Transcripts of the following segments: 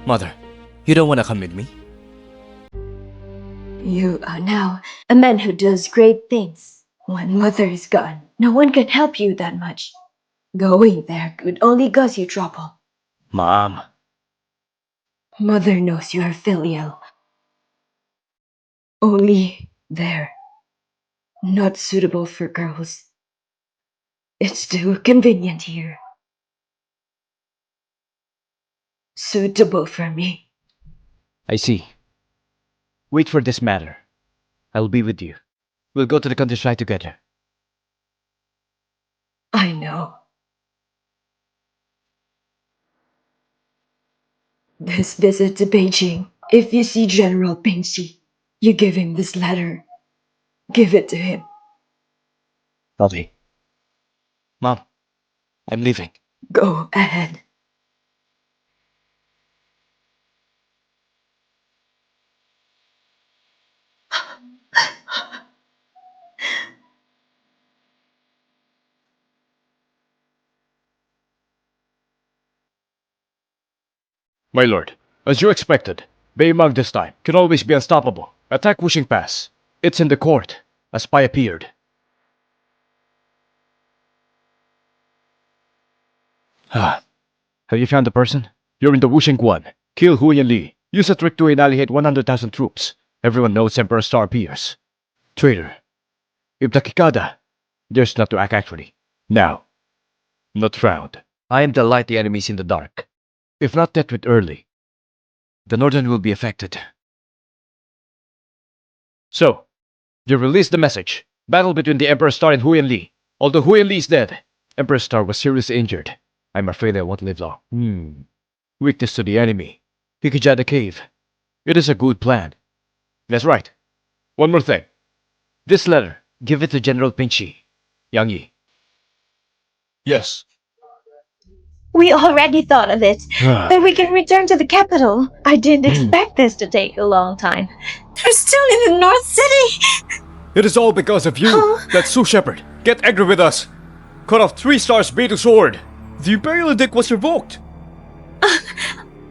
Mother, you don't want to come with me? You are now a man who does great things. When mother is gone, no one can help you that much. Going there could only cause you trouble. Mom. Mother knows you are filial. Only there. Not suitable for girls. It's too convenient here. Suitable for me. I see. Wait for this matter. I'll be with you. We'll go to the countryside together. I know. This visit to Beijing, if you see General Pingxi, you give him this letter. Give it to him. Lovely. Mom, I'm leaving. Go ahead. My lord, as you expected, Beimang this time can always be unstoppable. Attack Wuxing Pass. It's in the court. A spy appeared. Have you found the person? You're in the Wuxing Guan. Kill Hu Yanli. Use a trick to annihilate 100,000 troops. Everyone knows Emperor Star appears. Traitor. If the Kikada, there's not to act actually. Now. Not found. I am to light the enemies in the dark. If not dealt with early. The Northern will be affected. So, you released the message. Battle between the Emperor Star and Hu Yanli. Although Hu Yanli is dead, Emperor Star was seriously injured. I'm afraid I won't live long. Weakness to the enemy. Hikija the cave. It is a good plan. That's right. One more thing. This letter, give it to General Pingxi. Yang Yi. Yes. We already thought of it. But we can return to the capital. I didn't expect this to take a long time. They're still in the North City. It is all because of you. That Su Shepherd. Get angry with us. Cut off 3 stars beetle sword. The Imperial Edict was revoked.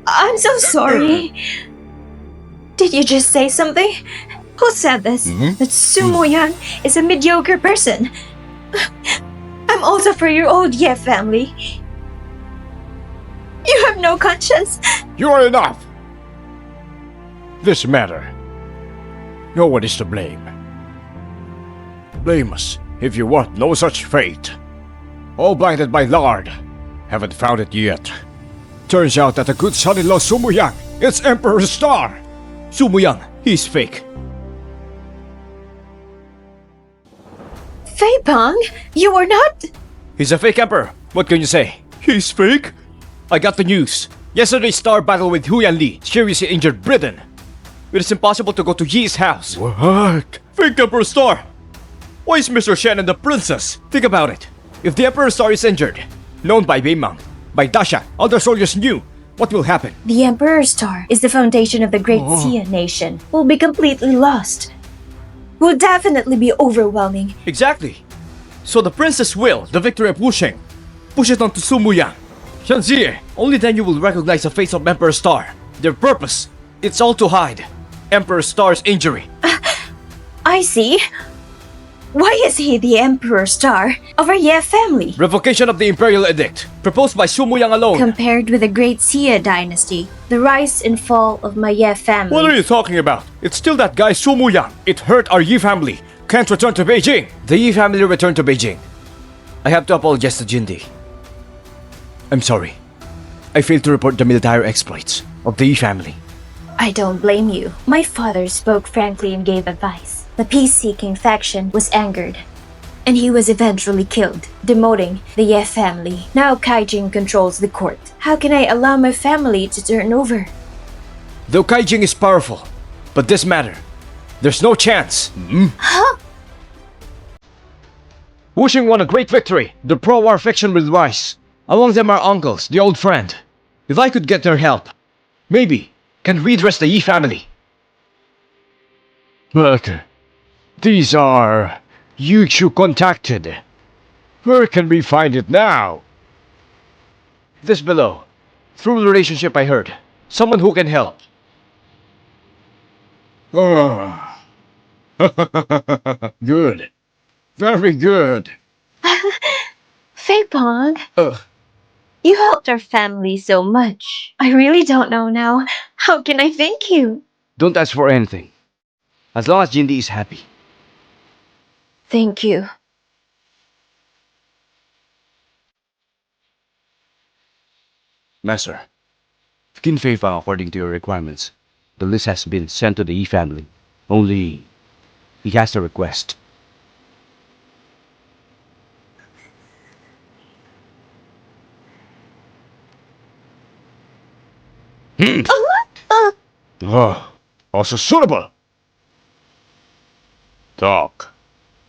I'm so sorry. Did you just say something? Who said this? That Su Moyan is a mediocre person. I'm also for your old Ye family. You have no conscience. You are enough. This matter. No one is to blame. Blame us if you want no such fate. All blinded by lard. Haven't found it yet. Turns out that the good son-in-law Sumuyang is Emperor Star. Sumuyang, he's fake. Fei Pang, you are not. He's a fake emperor. What can you say? He's fake? I got the news. Yesterday's Star battle with Hu Yanli seriously injured Britain. It is impossible to go to Yi's house. What? Fake Emperor Star! Why is Mr. Shen and the princess? Think about it. If the Emperor Star is injured, known by Beimang, by Dasha, other soldiers knew, what will happen? The Emperor Star is the foundation of the Great Xia nation. Will be completely lost. Will definitely be overwhelming. Exactly. So the princess will, the victory of Wuxing, push it on to Sumuyang. Shanxie, only then you will recognize the face of Emperor Star. Their purpose, it's all to hide Emperor Star's injury. I see. Why is he the Emperor Star of our Ye family? Revocation of the Imperial Edict, proposed by Sumuyang alone. Compared with the Great Xia dynasty, the rise and fall of my Ye family. What are you talking about? It's still that guy Sumuyang. It hurt our Yi family. Can't return to Beijing. The Yi family returned to Beijing. I have to apologize to Jindi. I'm sorry. I failed to report the military exploits of the Yi family. I don't blame you. My father spoke frankly and gave advice. The peace-seeking faction was angered, and he was eventually killed, demoting the Ye family. Now Kaijing controls the court. How can I allow my family to turn over? Though Kaijing is powerful, but this matter, there's no chance. Huh? Wuxing won a great victory. The pro-war faction will rise. Among them are uncles, the old friend. If I could get their help, maybe can redress the Yi family. But these are Yuchu contacted. Where can we find it now? This below. Through the relationship I heard, Someone who can help. Oh. Good. Very good. Fei Pong, Uh, you helped our family so much. I really don't know now. How can I thank you? don't ask for anything. As long as Jindy is happy. Thank you. Master, Kin Fei Fang according to your requirements. The list has been sent to the Yi family. Only, he has a request. Oh, also suitable. Talk.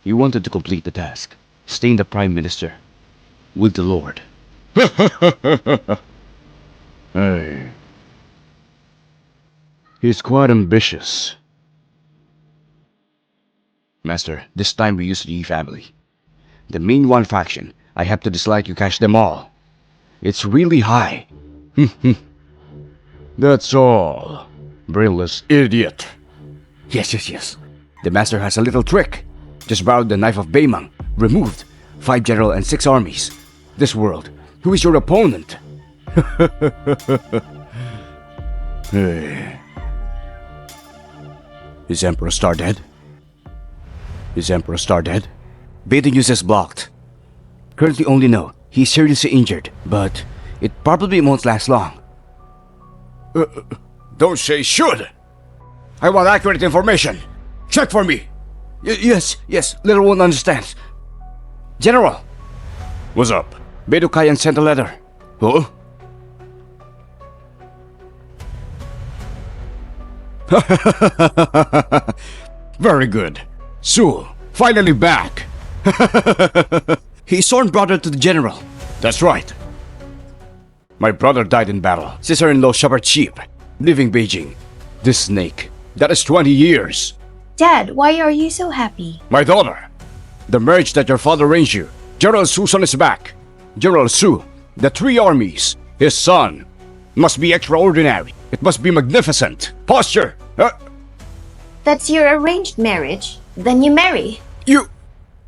He wanted to complete the task. Staying the Prime Minister. With the Lord. Hey. He's quite ambitious. Master, this time we use the Yi family. The main one faction. I have to dislike you catch them all. It's really high. That's all. Brainless idiot. Yes. The master has a little trick. Just borrowed the knife of Beimang. Removed 5 general and 6 armies. This world. Who is your opponent? Hey. Is Emperor Star dead? Is Emperor Star dead? Baiting use is blocked. Currently only know he's seriously injured, but it probably won't last long. Don't say should. I want accurate information. Check for me. Yes, little one understands. General, What's up? Beidou Kayan sent a letter. Huh? Very good. Su, finally back. He's sworn brother to the general. That's right. My brother died in battle. Sister-in-law shepherd sheep, leaving Beijing. This snake. That is 20 years. Dad, why are you so happy? My daughter. The marriage that your father arranged you. General Su's son is back. General Su, the 3 armies, his son. Must be extraordinary. It must be magnificent. Posture. That's your arranged marriage. Then you marry. You...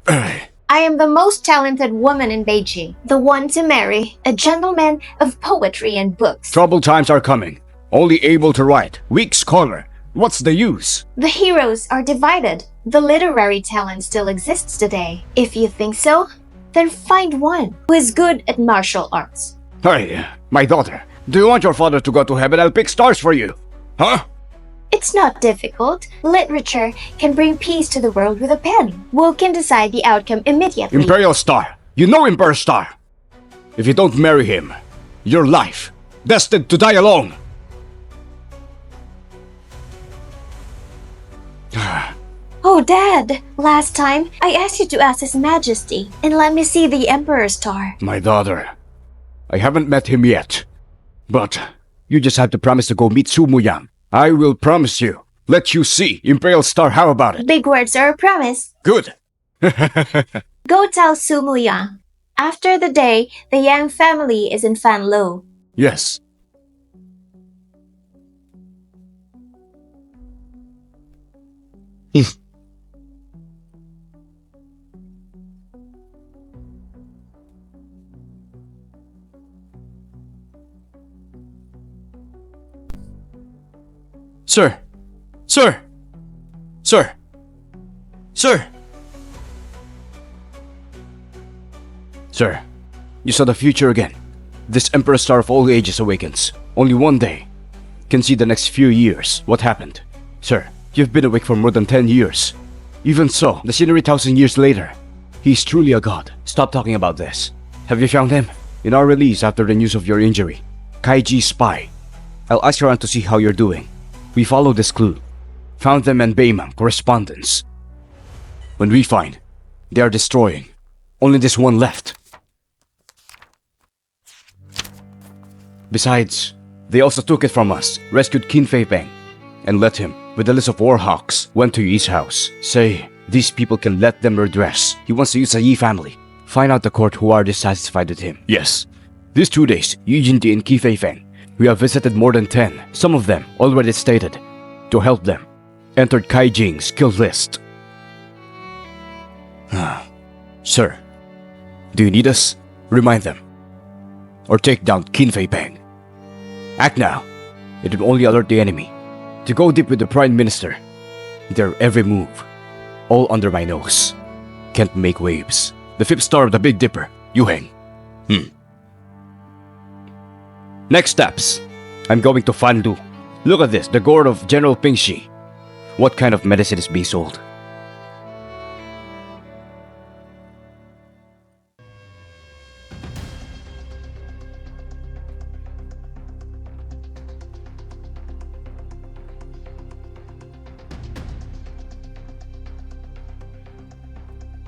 I am the most talented woman in Beijing. The one to marry. A gentleman of poetry and books. Troubled times are coming. Only able to write. Weak scholar. What's the use? The heroes are divided. The literary talent still exists today. If you think so, then find one who is good at martial arts. Hey, my daughter. Do you want your father to go to heaven? I'll pick stars for you. Huh? It's not difficult. Literature can bring peace to the world with a pen. Wu can decide the outcome immediately. Imperial Star. You know Emperor Star. If you don't marry him, your life destined to die alone. Oh, Dad! Last time, I asked you to ask His Majesty and let me see the Emperor's star. My daughter. I haven't met him yet. But you just have to promise to go meet Su Muyang. I will promise you. Let you see. Imperial Star, how about it? Big words are a promise. Good. Go tell Su Muyang. After the day, the Yang family is in Fanlou. Yes. Sir! Sir! Sir! Sir! Sir, you saw the future again. This Emperor Star of all ages awakens. Only one day. Can see the next few years. What happened? Sir, you've been awake for more than 10 years. Even so, the scenery 1,000 years later. He's truly a god. Stop talking about this. Have you found him? In our release after the news of your injury. Kaiji spy. I'll ask around to see how you're doing. We followed this clue. Found them and Beimang correspondence. When we find, they are destroying. Only this one left. Besides, they also took it from us, rescued Qin Fei Peng, and let him, with a list of warhawks, went to Yi's house. Say, these people can let them redress. He wants to use the Yi family. Find out the court who are dissatisfied with him. Yes. These 2 days, Yu Jinti and Qi Fei Feng We have visited more than 10, some of them already stated, to help them. Entered Kai Jing's skill list. Sir, do you need us? Remind them. Or take down Qin Fei Peng. Act now. It will only alert the enemy. To go deep with the Prime Minister. Their every move. All under my nose. Can't make waves. The 5th star of the Big Dipper, Yu Heng. Next steps. I'm going to Fanlou. Look at this, the gourd of General Pingxi. What kind of medicine is being sold?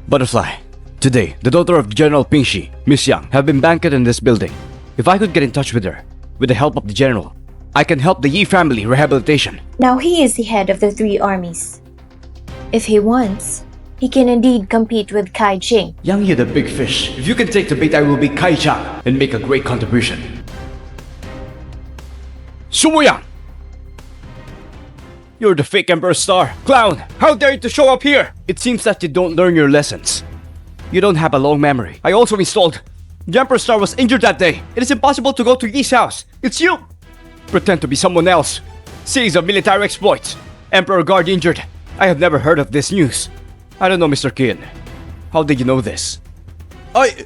Butterfly. Today, the daughter of General Pingxi, Miss Yang, have been banqueted in this building. If I could get in touch with her, with the help of the General, I can help the Yi family rehabilitation. Now he is the head of the 3 armies. If he wants, he can indeed compete with Kai Jing. Yang Yi the big fish. If you can take the bait, I will be Kai Chang and make a great contribution. Sumo Yang! You're the fake Emperor Star. Clown, how dare you to show up here? It seems that you don't learn your lessons. You don't have a long memory. I also installed. The Emperor Star was injured that day. It is impossible to go to Yi's house. It's you! Pretend to be someone else. Series of military exploits. Emperor Guard injured. I have never heard of this news. I don't know, Mr. Qin. How did you know this? I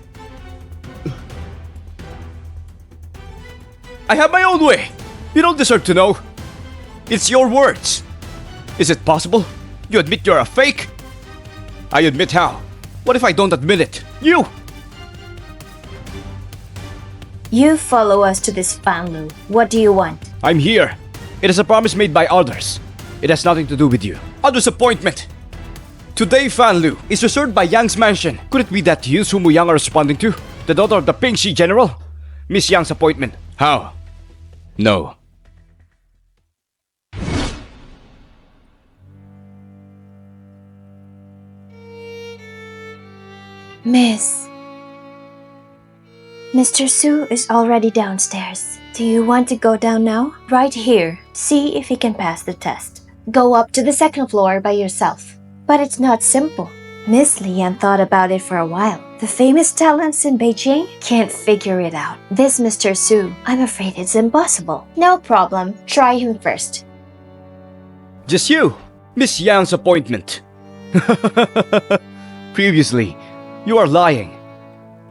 have my own way. You don't deserve to know. It's your words. Is it possible? You admit you're a fake? I admit how. What if I don't admit it? You! You follow us to this Fanlou. What do you want? I'm here. It is a promise made by others. It has nothing to do with you. Others' appointment. Today, Fanlou is reserved by Yang's mansion. Could it be that you, Sumo Yang, are responding to? The daughter of the Pingxi general? Miss Yang's appointment. How? No. Miss. Mr. Su is already downstairs. Do you want to go down now? Right here. See if he can pass the test. Go up to the 2nd floor by yourself. But it's not simple. Miss Lian thought about it for a while. The famous talents in Beijing can't figure it out. This Mr. Su, I'm afraid it's impossible. No problem. Try him first. Just you. Miss Yang's appointment. Previously, you are lying.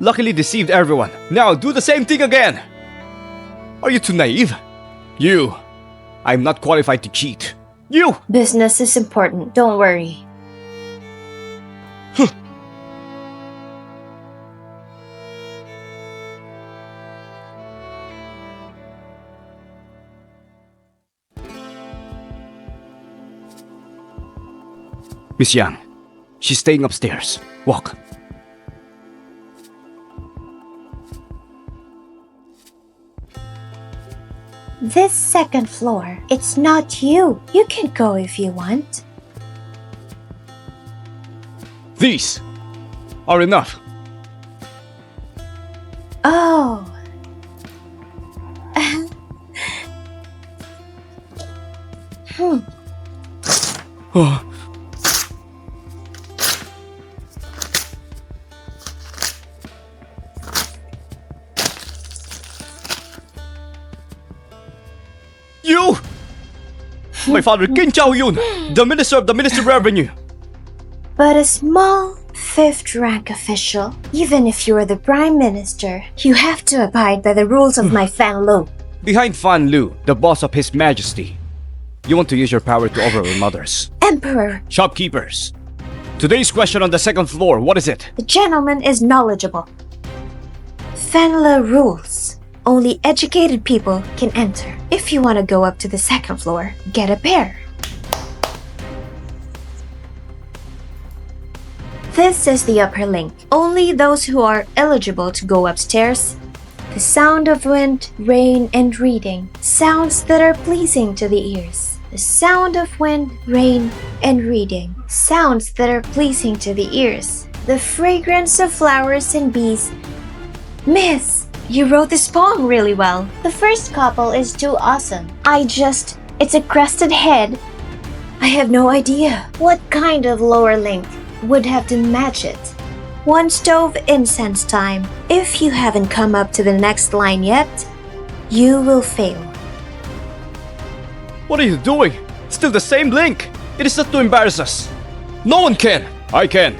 Luckily deceived everyone. Now do the same thing again. Are you too naive? You. I'm not qualified to cheat. You! Business is important. Don't worry. Miss Yang, she's staying upstairs. Walk. This 2nd floor, it's not you. You can go if you want. These are enough. Oh. Oh. You! My father, Qin Chaoyun, the Minister of the Ministry of Revenue. But a small 5th rank official, even if you're the Prime Minister, you have to abide by the rules of my Fanlou. Behind Fanlou, the boss of His Majesty. You want to use your power to overwhelm others. Emperor, Shopkeepers. Today's question on the 2nd floor, what is it? the gentleman is knowledgeable. Fanlou rules. Only educated people can enter. If you want to go up to the 2nd floor, get a pair. This is the upper link. Only those who are eligible to go upstairs. The sound of wind, rain, and reading. Sounds that are pleasing to the ears. The sound of wind, rain, and reading. Sounds that are pleasing to the ears. The fragrance of flowers and bees. Miss, You wrote this poem really well. The first couple is too awesome. It's a crested head. I have no idea what kind of lower link would have to match it. One stove incense time. If you haven't come up to the next line yet, you will fail. What are you doing? Still the same link. It is not to embarrass us. No one can. I can.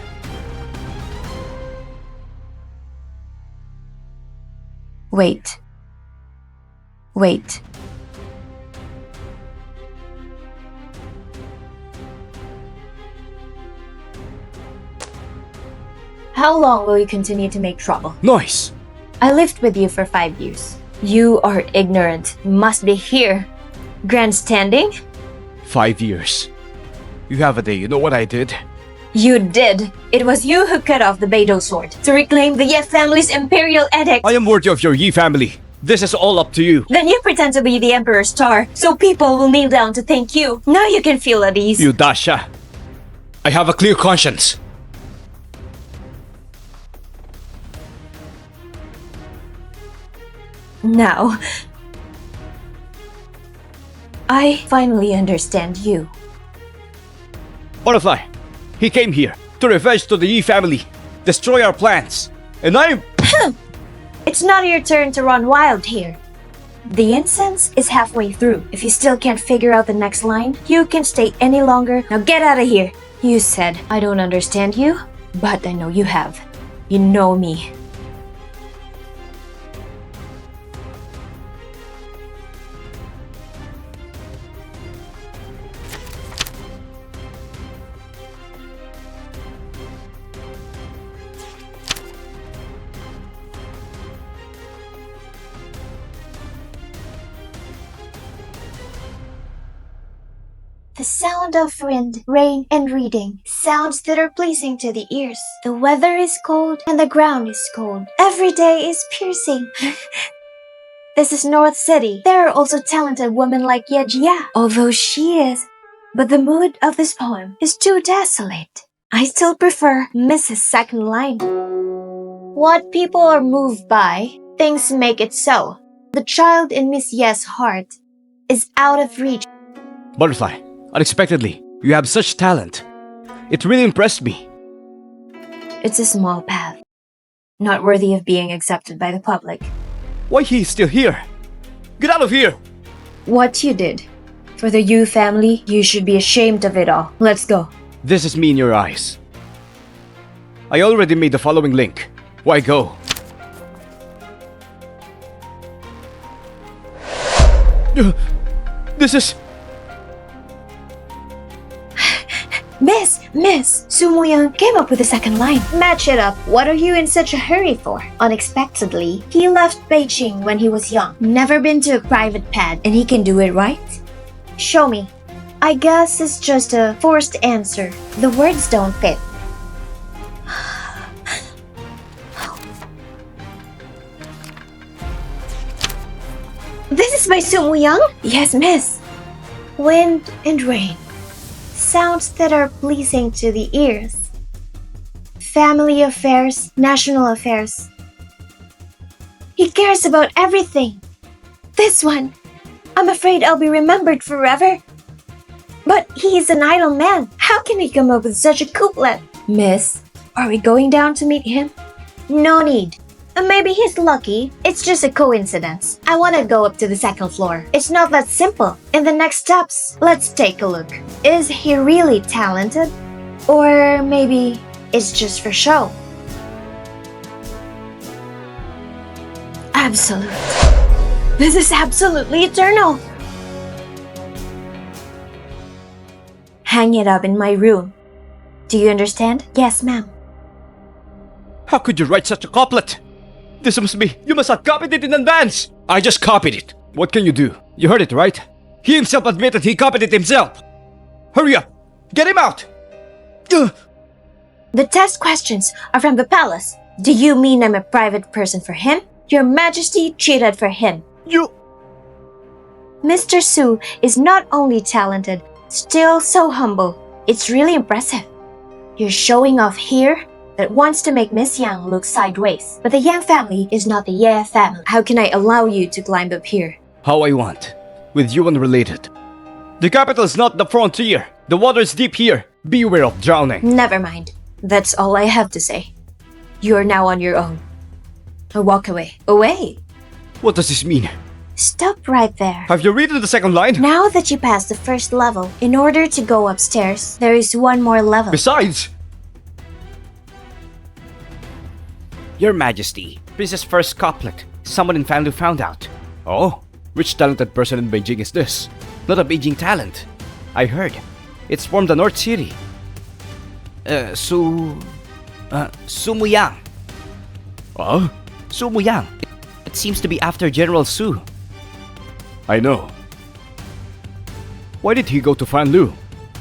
Wait. Wait. How long will you continue to make trouble? Nice. I lived with you for 5 years. You are ignorant. You must be here. Grandstanding? 5 years. You have a day. You know what I did? You did. It was you who cut off the Beidou sword to reclaim the Ye family's imperial edict. I am worthy of your Yi family. This is all up to you. Then you pretend to be the Emperor's star, so people will kneel down to thank you. Now you can feel at ease. You Dasha. I have a clear conscience. Now, I finally understand you. Butterfly, he came here to revenge to the Yi family, destroy our plans, and I'm... It's not your turn to run wild here. The incense is halfway through. If you still can't figure out the next line, you can stay any longer. Now get out of here. You said, I don't understand you, but I know you have. You know me. The sound of wind, rain, and reading. Sounds that are pleasing to the ears. The weather is cold and the ground is cold. Every day is piercing. This is North City. There are also talented women like Yejia, although she is. But the mood of this poem is too desolate. I still prefer Mrs. Second Line. What people are moved by, things make it so. The child in Miss Ye's heart is out of reach. Butterfly, unexpectedly, you have such talent. It really impressed me. It's a small path, not worthy of being accepted by the public. Why he is still here? Get out of here! What you did. For the Yu family, you should be ashamed of it all. Let's go. This is me in your eyes. I already made the following link. Why go? This is... Miss, Sumuyang came up with the second line. Match it up. What are you in such a hurry for? Unexpectedly, he left Beijing when he was young. Never been to a private pad, and he can do it right? Show me. I guess it's just a forced answer. The words don't fit. This is by Sumuyang? Yes, miss. Wind and rain. Sounds that are pleasing to the ears. Family affairs, national affairs. He cares about everything. This one, I'm afraid I'll be remembered forever. But he is an idle man. How can he come up with such a couplet? Miss, are we going down to meet him? No need. Maybe he's lucky. It's just a coincidence. I want to go up to the second floor. It's not that simple. In the next steps, let's take a look. Is he really talented? Or maybe it's just for show? Absolute. This is absolutely eternal. Hang it up in my room. Do you understand? Yes, ma'am. How could you write such a couplet? This must be... You must have copied it in advance! I just copied it. What can you do? You heard it, right? He himself admitted he copied it himself. Hurry up! Get him out! The test questions are from the palace. Do you mean I'm a private person for him? Your Majesty cheated for him. You... Mr. Su is not only talented, still so humble. It's really impressive. You're showing off here? that wants to make Miss Yang look sideways. But the Yang family is not the Ye family. How can I allow you to climb up here? How I want. With you unrelated. The capital is not the frontier. The water is deep here. Beware of drowning. Never mind. That's all I have to say. You are now on your own. Now walk away. Away! What does this mean? Stop right there. Have you read the second line? Now that you passed the first level, in order to go upstairs, there is one more level. Besides, Your Majesty, Princess First couplet. Someone in Fanlou found out. oh, which talented person in Beijing is this? Not a Beijing talent. I heard. It's from the North City. Su Muyang. Huh? Su Muyang. It seems to be after General Su. I know. Why did he go to Fanlou?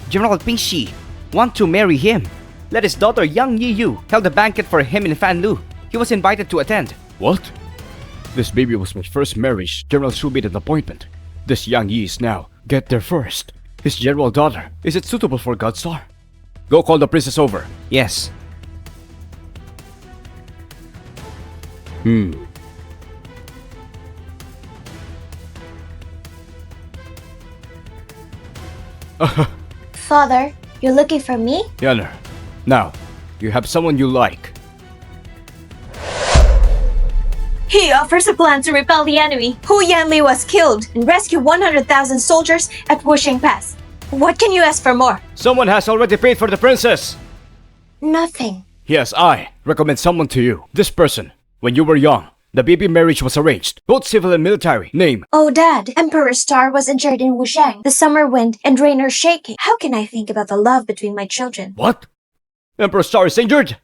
General Pingxi want to marry him. Let his daughter Yang Yiyu held a banquet for him in Fanlou. He was invited to attend. What? This baby was my first marriage. General Su made an appointment. This Yang Yi is now. Get there first. His general daughter. Is it suitable for Godstar? Go call the princess over. Yes. Father, you're looking for me? Yeller. Now, you have someone you like. He offers a plan to repel the enemy. Hu Yanli was killed and rescue 100,000 soldiers at Wushing Pass. What can you ask for more? Someone has already paid for the princess. Nothing. Yes, I recommend someone to you. This person. When you were young, the baby marriage was arranged. Both civil and military. Name. Oh, Dad, Emperor Star was injured in Wushang. The summer wind and rain are shaking. How can I think about the love between my children? What? Emperor Star is injured?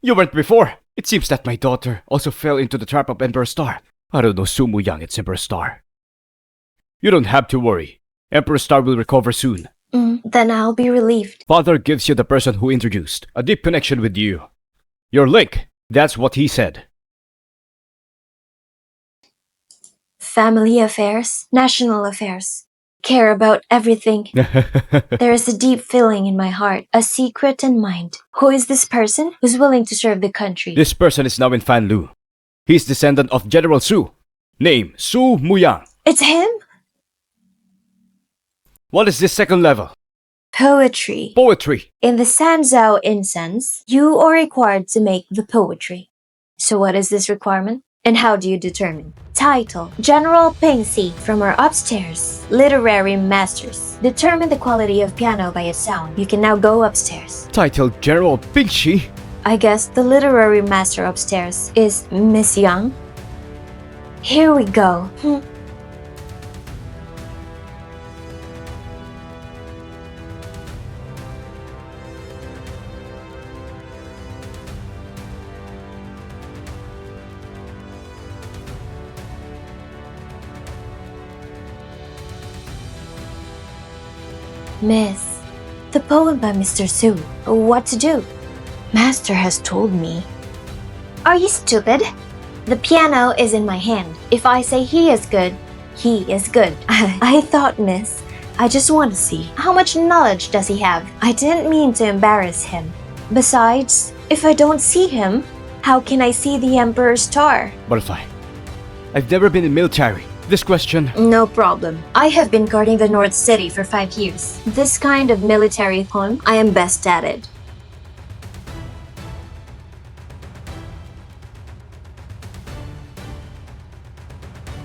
You weren't before. It seems that my daughter also fell into the trap of Emperor Star. I don't know Su Muyang, it's Emperor Star. You don't have to worry. Emperor Star will recover soon. Then I'll be relieved. Father gives you the person who introduced. A deep connection with you. Your link. That's what he said. Family affairs, national affairs. Care about everything. There is a deep feeling in my heart, a secret in mind. Who is this person who's willing to serve the country? This person is now in Fanlou. He's descendant of General Su. Name, Su Muyang. It's him? What is this second level? Poetry. Poetry. In the Sanzao incense, you are required to make the poetry. So what is this requirement? And how do you determine? Title: General Pingxi from our upstairs. Literary masters. Determine the quality of piano by its sound. You can now go upstairs. Titled General Pingxi. I guess the literary master upstairs is Miss Yang. Here we go. Miss, the poem by Mr. Su. What to do? Master has told me. Are you stupid? The piano is in my hand. If I say he is good, he is good. I thought, miss, I just want to see. How much knowledge does he have? I didn't mean to embarrass him. Besides, if I don't see him, how can I see the Emperor's star? Butterfly. I've never been in military. This question. No problem. I have been guarding the North City for 5 years. This kind of military poem, I am best at it.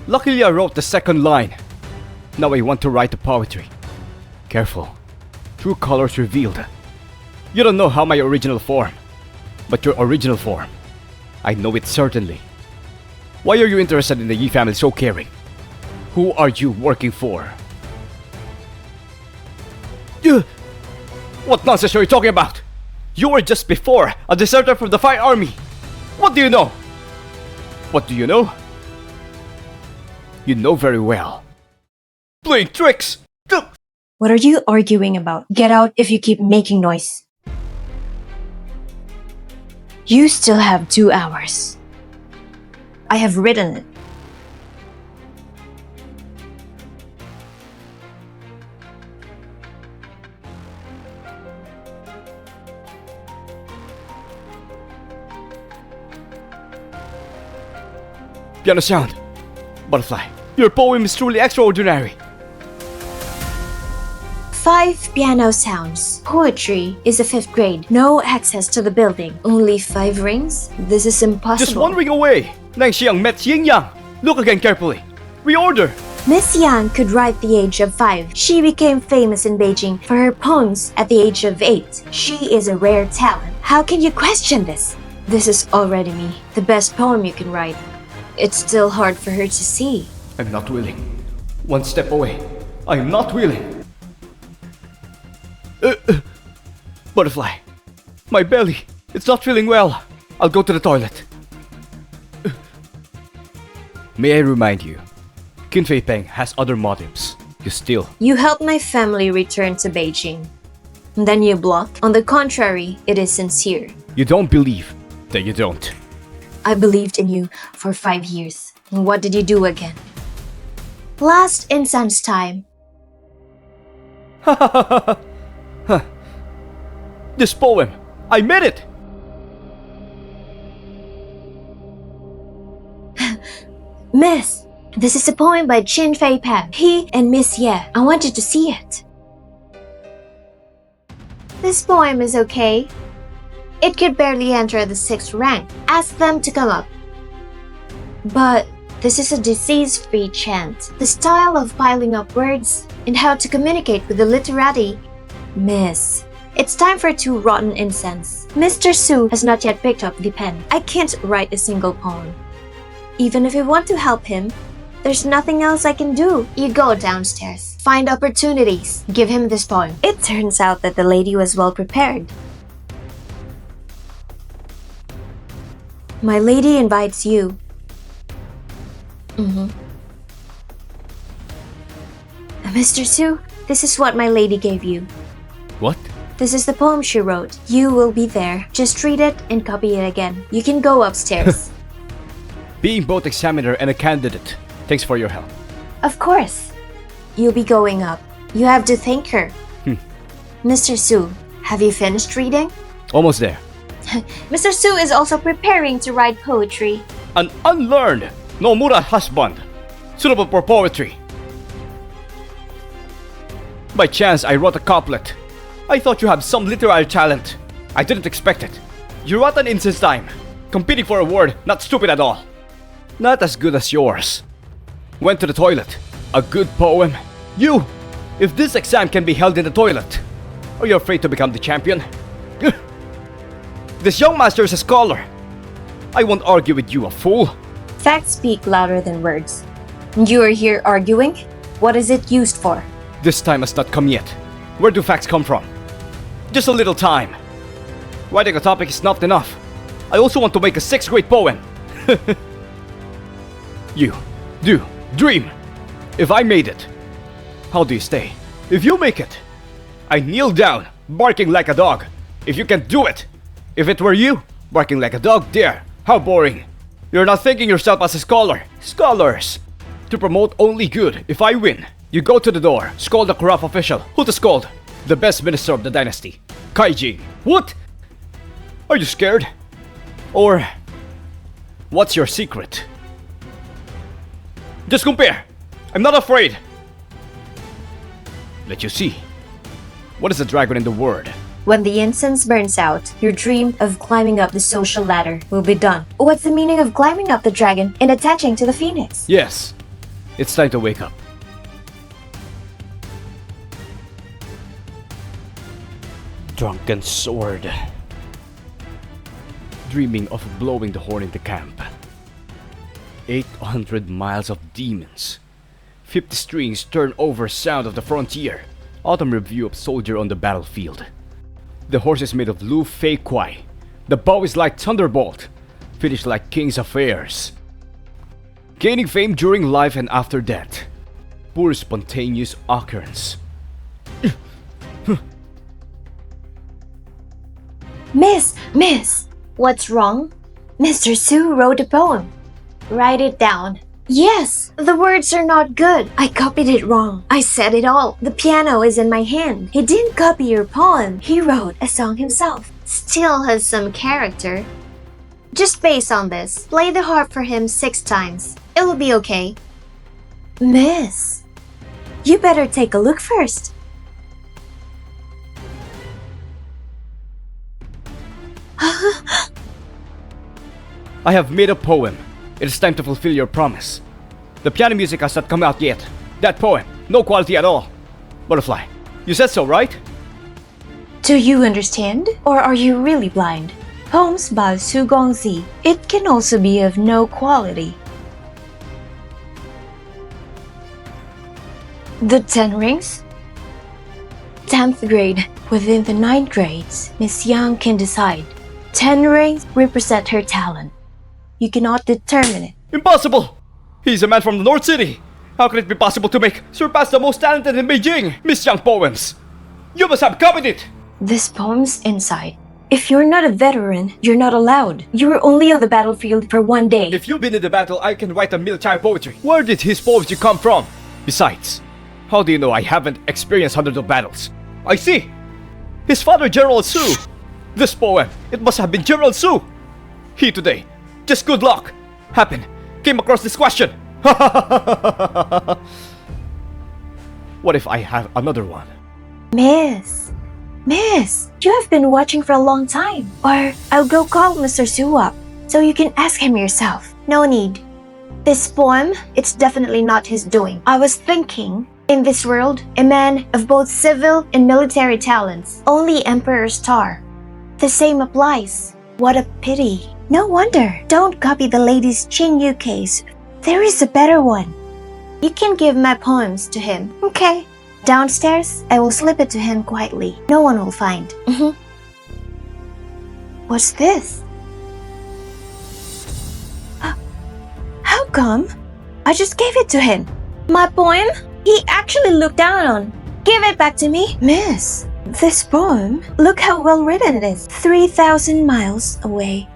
Luckily I wrote the second line. Now I want to write the poetry. Careful. True colors revealed. You don't know how my original form. But your original form. I know it certainly. Why are you interested in the Yi family so caring? Who are you working for? What nonsense are you talking about? You were just before a deserter from the Fire Army. What do you know? What do you know? You know very well. Playing tricks! What are you arguing about? Get out if you keep making noise. You still have 2 hours. I have written it. Piano sound. Butterfly, your poem is truly extraordinary. 5 piano sounds. Poetry is a 5th grade. No access to the building. Only 5 rings? This is impossible. Just 1 ring away. Nang Xiang met Ying Yang. Look again carefully. Reorder. Miss Yang could write the age of 5. She became famous in Beijing for her poems at the age of 8. She is a rare talent. How can you question this? This is already me. The best poem you can write. It's still hard for her to see. I'm not willing. 1 step away. I'm not willing. Butterfly. My belly. It's not feeling well. I'll go to the toilet. May I remind you, Qin Fei Peng has other motives. You helped my family return to Beijing. Then you block. On the contrary, it is sincere. You don't believe that you don't. I believed in you for 5 years. And what did you do again? Last incense time. This poem, I made it! Miss, this is a poem by Qin Fei Peng. He and Miss Ye. I want you to see it. This poem is okay. It could barely enter the 6th rank. Ask them to come up. But this is a disease-free chant. The style of piling up words and how to communicate with the literati. Miss, it's time for 2 rotten incense. Mr. Su has not yet picked up the pen. I can't write a single poem. Even if you want to help him, there's nothing else I can do. You go downstairs, find opportunities, give him this poem. It turns out that the lady was well prepared. My lady invites you. Mr. Su, this is what my lady gave you. What? This is the poem she wrote. You will be there. Just read it and copy it again. You can go upstairs. Being both examiner and a candidate, thanks for your help. Of course. You'll be going up. You have to thank her. Mr. Su, have you finished reading? Almost there. Mr. Su is also preparing to write poetry. An unlearned Nomura husband, suitable for poetry. By chance, I wrote a couplet. I thought you had some literary talent. I didn't expect it. You wrote an incense time, competing for a word not stupid at all. Not as good as yours. Went to the toilet. A good poem. You! If this exam can be held in the toilet, are you afraid to become the champion? This young master is a scholar. I won't argue with you, a fool. Facts speak louder than words. You are here arguing? What is it used for? This time has not come yet. Where do facts come from? Just a little time. Writing a topic is not enough. I also want to make a 6th grade poem. You do dream. If I made it, how do you stay? If you make it, I kneel down, barking like a dog. If you can do it. If it were you, barking like a dog, dear, how boring. You're not thinking yourself as a scholar. Scholars. To promote only good. If I win, you go to the door, scold the corrupt official. Who to scold? The best minister of the dynasty. Kaiji. What? Are you scared? Or what's your secret? Just compare. I'm not afraid. Let you see. What is a dragon in the word? When the incense burns out, your dream of climbing up the social ladder will be done. What's the meaning of climbing up the dragon and attaching to the phoenix? Yes. It's time to wake up. Drunken sword. Dreaming of blowing the horn in the camp. 800 miles of demons. 50 strings turn over sound of the frontier. Autumn review of soldier on the battlefield. The horse is made of Lu Fei Kuai. The bow is like thunderbolt. Finished like king's affairs. Gaining fame during life and after death. Poor spontaneous occurrence. Miss, what's wrong? Mr. Su wrote a poem. Write it down. Yes, the words are not good. I copied it wrong. I said it all. The piano is in my hand. He didn't copy your poem. He wrote a song himself. Still has some character. Just based on this, play the harp for him 6 times. It will be okay. Miss, you better take a look first. I have made a poem. It is time to fulfill your promise. The piano music has not come out yet. That poem, no quality at all. Butterfly, you said so, right? Do you understand? Or are you really blind? Poems by Su Gongzi. It can also be of no quality. The 10 rings? 10th grade. Within the 9 grades, Miss Yang can decide. 10 rings represent her talent. You cannot determine it. Impossible! He's a man from the North City. How can it be possible to surpass the most talented in Beijing, Miss Yang poems? You must have copied it! This poem's inside. If you're not a veteran, you're not allowed. You're only on the battlefield for 1 day. If you've been in the battle, I can write a military poetry. Where did his poetry come from? Besides, how do you know I haven't experienced hundreds of battles? I see! His father, General Su! This poem, it must have been General Su! He today, just good luck, came across this question. What if I have another one? Miss, you have been watching for a long time. Or I'll go call Mr. Su up, so you can ask him yourself. No need. This poem, it's definitely not his doing. I was thinking, in this world, a man of both civil and military talents, only Emperor Star. The same applies. What a pity. No wonder. Don't copy the latest Chin Yu case. There is a better one. You can give my poems to him. Okay. Downstairs, I will slip it to him quietly. No one will find. What's this? How come? I just gave it to him. My poem? He actually looked down on. Give it back to me. Miss, this poem, look how well written it is. 3,000 miles away.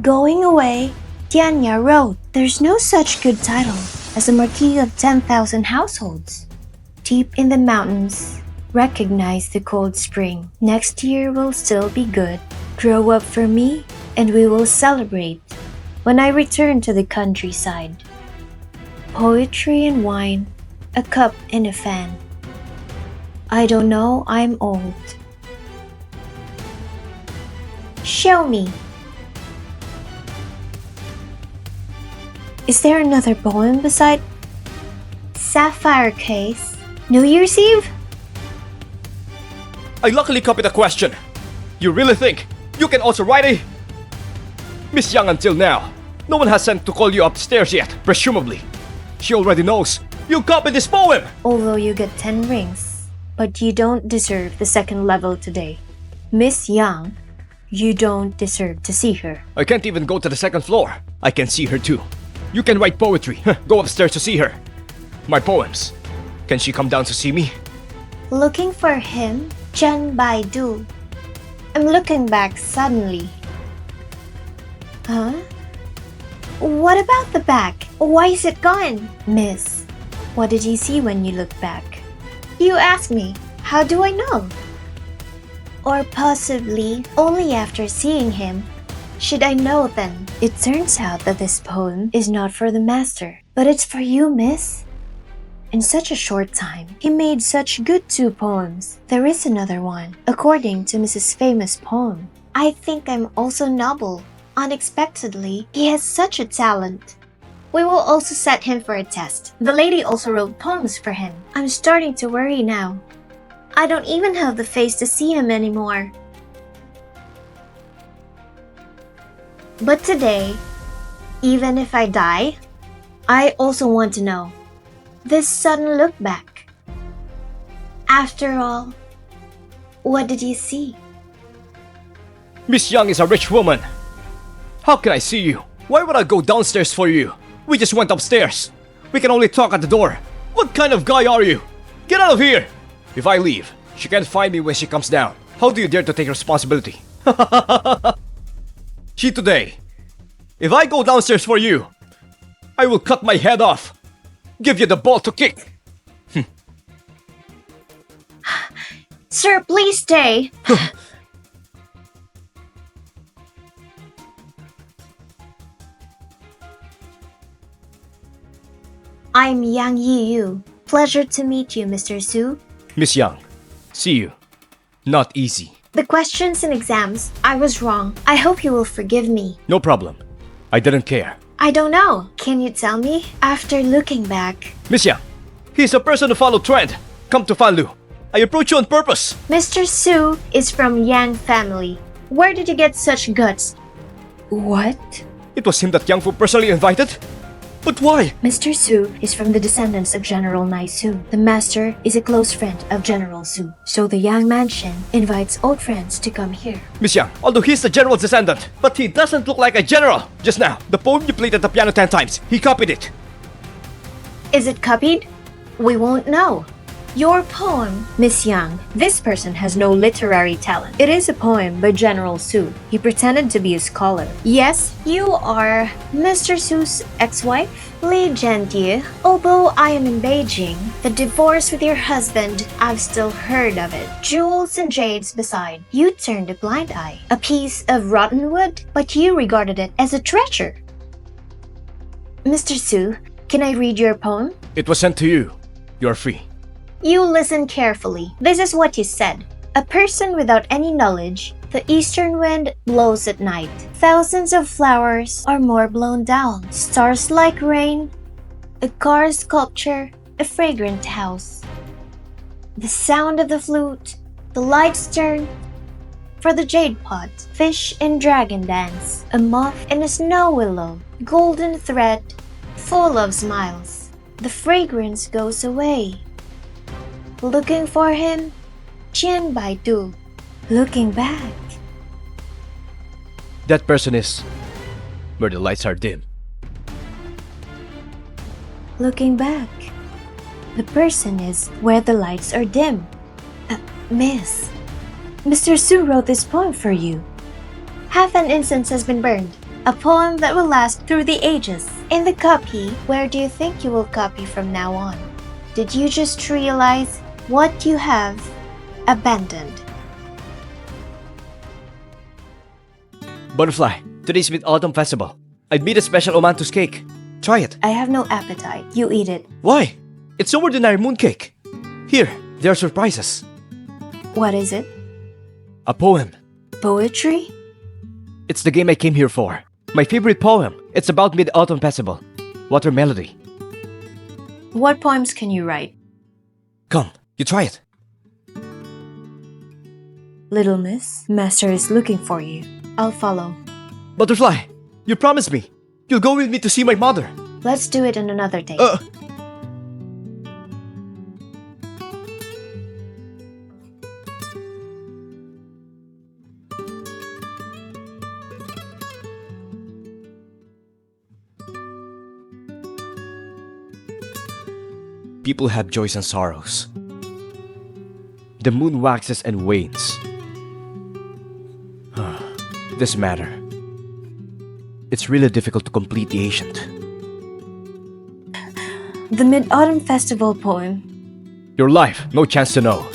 Going away, Tianya wrote. There's no such good title as a marquis of 10,000 households. Deep in the mountains, recognize the cold spring. Next year will still be good. Grow up for me, and we will celebrate when I return to the countryside. Poetry and wine, a cup and a fan. I don't know, I'm old. Show me. Is there another poem beside Sapphire Case? New Year's Eve? I luckily copied the question. You really think you can also write a... Miss Yang, until now, no one has sent to call you upstairs yet, presumably. She already knows you copied this poem! Although you get 10 rings, but you don't deserve the 2nd level today. Miss Yang, you don't deserve to see her. I can't even go to the 2nd floor. I can see her too. You can write poetry. Go upstairs to see her. My poems. Can she come down to see me? Looking for him? Chen Baidu. I'm looking back suddenly. Huh? What about the back? Why is it gone? Miss, what did you see when you looked back? You ask me. How do I know? Or possibly only after seeing him. Should I know then? It turns out that this poem is not for the master, but it's for you, miss. In such a short time, he made such good 2 poems. There is another one, according to Mrs. Famous poem. I think I'm also noble. Unexpectedly, he has such a talent. We will also set him for a test. The lady also wrote poems for him. I'm starting to worry now. I don't even have the face to see him anymore. But today, even if I die, I also want to know. This sudden look back. After all, what did you see? Miss Yang is a rich woman. How can I see you? Why would I go downstairs for you? We just went upstairs. We can only talk at the door. What kind of guy are you? Get out of here! If I leave, she can't find me when she comes down. How do you dare to take responsibility? She today. If I go downstairs for you, I will cut my head off. Give you the ball to kick. Sir, please ， ， ， ， ， ， ， ， ， ， ， ， ， ， ， ， ， ， ， ， ， ， ， ， ， ， ， ， ， ， ， ， ， ， ， ， ， ， ， ， ， ， ， ， ， ， ， ， ， ， ， ， ， ， ， ， ， I'm Yang Yiyu. Pleasure to meet you, Mr. Su. Miss Yang, see you. Not easy. The questions and exams, I was wrong. I hope you will forgive me. No problem. I didn't care. I don't know. Can you tell me? After looking back, Miss Yang, he's a person who followed trend. Come to Fanlou. I approach you on purpose. Mr. Su is from Yang family. Where did you get such guts? What? It was him that Yang Fu personally invited? But why? Mr. Su is from the descendants of General Nai Su. The master is a close friend of General Su. So the Yang Mansion invites old friends to come here. Miss Yang, although he's the general's descendant, but he doesn't look like a general. Just now, the poem you played at the piano 10 times, he copied it. Is it copied? We won't know. Your poem. Miss Yang, this person has no literary talent. It is a poem by General Su. He pretended to be a scholar. Yes, you are Mr. Su's ex-wife? Li Jiantie. Although I am in Beijing, the divorce with your husband, I've still heard of it. Jewels and jades beside. You turned a blind eye. A piece of rotten wood, but you regarded it as a treasure. Mr. Su, can I read your poem? It was sent to you. You're free. You listen carefully. This is what you said. A person without any knowledge, the eastern wind blows at night. Thousands of flowers are more blown down. Stars like rain, a car sculpture, a fragrant house. The sound of the flute, the lights turn. For the jade pot, fish and dragon dance. A moth and a snow willow, golden thread, full of smiles. The fragrance goes away. Looking for him, Qian Baidu. Looking back. That person is where the lights are dim. Looking back. The person is where the lights are dim. Miss, Mr. Su wrote this poem for you. Half an incense has been burned. A poem that will last through the ages. In the copy, where do you think you will copy from now on? Did you just realize what you have abandoned? Butterfly, today's Mid-Autumn Festival. I'd made a special Omantus cake. Try it. I have no appetite. You eat it. Why? It's no ordinary mooncake. Here, there are surprises. What is it? A poem. Poetry? It's the game I came here for. My favorite poem. It's about Mid-Autumn Festival. Water Melody. What poems can you write? Come, you try it. Little miss, master is looking for you. I'll follow. Butterfly, you promised me. You'll go with me to see my mother. Let's do it on another day. People have joys and sorrows. The moon waxes and wanes. This matter. It's really difficult to complete the ancient. The Mid-Autumn Festival poem. Your life, no chance to know.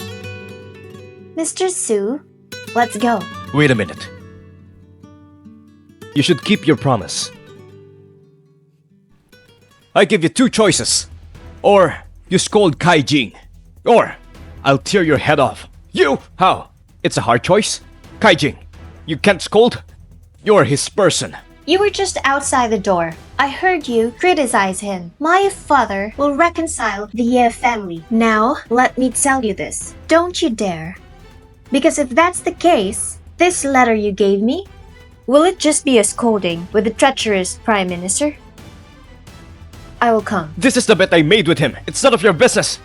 Mr. Su, let's go. Wait a minute. You should keep your promise. I give you two choices. Or you scold Kai Jing. Or I'll tear your head off. You! How? It's a hard choice. Kai Jing, you can't scold. You're his person. You were just outside the door. I heard you criticize him. My father will reconcile the Ye family. Now, let me tell you this. Don't you dare. Because if that's the case, this letter you gave me, Will it just be a scolding with the treacherous Prime Minister? I will come. This is the bet I made with him. It's none of your business.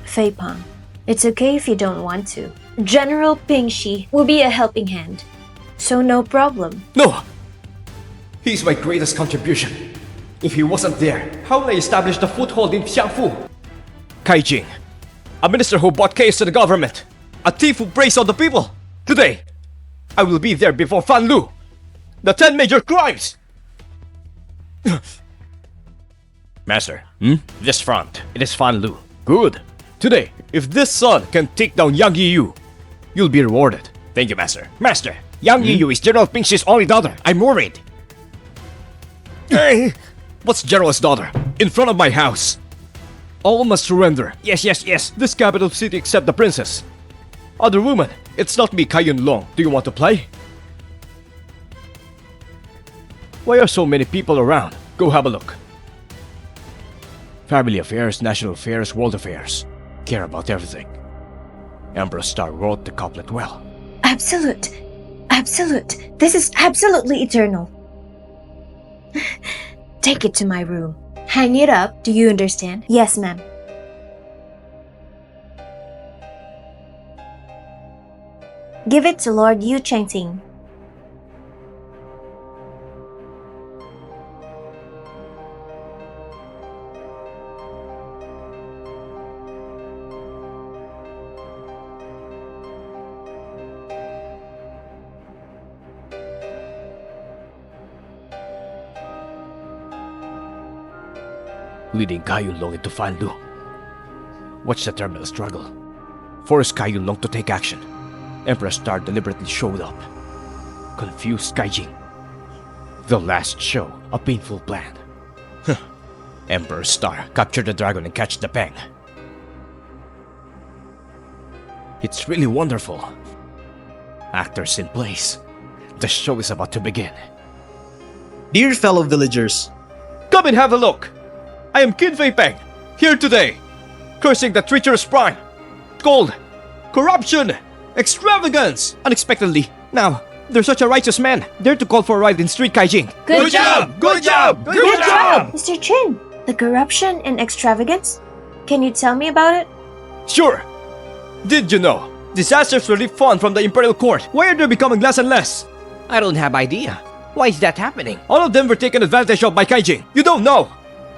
Fei Pang, it's okay if you don't want to. General Ping Shi will be a helping hand. So no problem. No! He's my greatest contribution. If he wasn't there, how will I establish the foothold in Xiangfu? Kai Jing, a minister who brought chaos to the government. A thief who preys on the people. Today, I will be there before Fanlou. The 10 major crimes! Master, this front, it is Fanlou. Good. Today, if this son can take down Yang Yiyu, you'll be rewarded. Thank you, Master. Master, Yang Yiyu is General Ping Shi's only daughter. I'm worried. What's General's daughter? In front of my house. All must surrender. Yes, yes, yes. This capital city except the princess. Other woman, it's not me, Kai Yunlong. Do you want to play? Why are so many people around? Go have a look. Family affairs, national affairs, world affairs. Care about everything. Emperor Star wrote the couplet well. Absolute. Absolute. This is absolutely eternal. Take it to my room. Hang it up. Do you understand? Yes, ma'am. Give it to Lord Yu Chengting. Leading Kai Yunlong into Fanlou. Watch the terminal struggle. Force Kai Yunlong to take action. Emperor Star deliberately showed up. Confused Kaijing. The last show, a painful plan. Emperor Star, capture the dragon and catch the peng. It's really wonderful. Actors in place. The show is about to begin. Dear fellow villagers, Come and have a look! I am Qin Fei Peng, here today, cursing the treacherous prime, gold, corruption, extravagance, unexpectedly. Now, there's such a righteous man, dare to call for a ride in street Kaijing. Good job! Good job! Good job! Mr. Chin, the corruption and extravagance? Can you tell me about it? Sure! Did you know? Disasters relief fund from the Imperial Court. Why are they becoming less and less? I don't have idea. Why is that happening? All of them were taken advantage of by Kaijing. You don't know!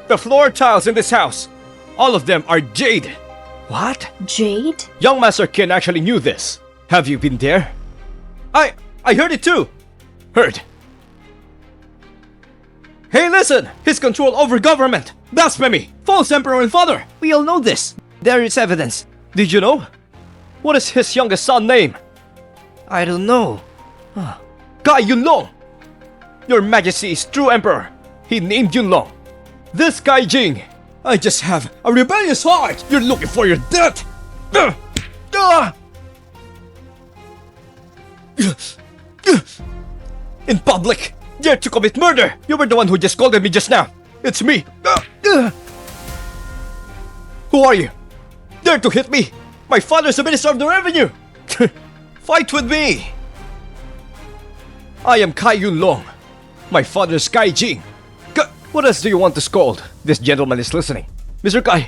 The floor tiles in this house, all of them are jade. What? Jade? Young Master Qin actually knew this. Have you been there? I heard it too. Heard. Hey, listen! His control over government, blasphemy, false emperor and father. We all know this. There is evidence. Did you know? What is his youngest son name? I don't know. Kai Yunlong. Your Majesty is true emperor. He named Yunlong. This Kaijing, I just have a rebellious heart. You're looking for your death. In public, dare to commit murder. You were the one who just scolded me just now. It's me. Who are you? Dare to hit me? My father's the Minister of the Revenue. Fight with me. I am Kai Yunlong. My father's Kaijing. What else do you want to scold? This gentleman is listening. Mr. Kai,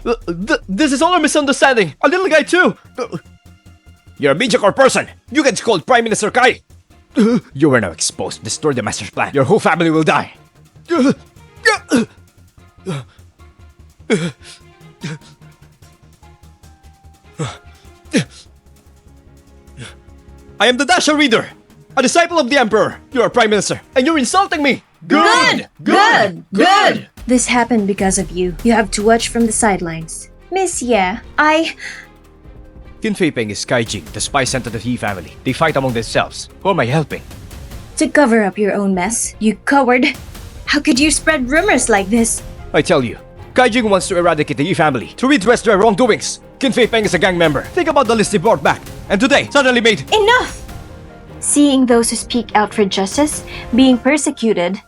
this is all a misunderstanding. A little guy too. You're a mediocre person. You can scold Prime Minister Kai. You are now exposed. Destroy the master's plan. Your whole family will die. I am the Dasha Reader, a disciple of the Emperor. You are Prime Minister, and you're insulting me. Good! This happened because of you. You have to watch from the sidelines. Miss Ye, Qin Fei Peng is Kaijing, the spy sent to the He family. They fight among themselves. Who am I helping? To cover up your own mess, you coward. How could you spread rumors like this? I tell you, Kaijing wants to eradicate the Yi family, to redress their wrongdoings. Qin Fei Peng is a gang member. Think about the list they brought back, and today suddenly made... Enough! Seeing those who speak out for justice being persecuted.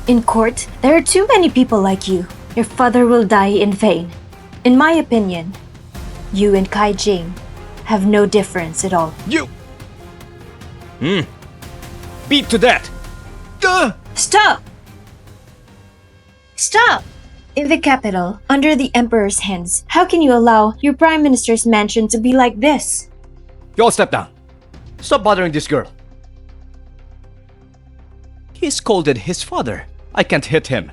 In court, there are too many people like you. Your father will die in vain. In my opinion, you and Kai Jing have no difference at all. You! Beat to death! Stop! Stop! In the capital, under the Emperor's hands, how can you allow your Prime Minister's mansion to be like this? You all step down. Stop bothering this girl. He scolded his father. I can't hit him.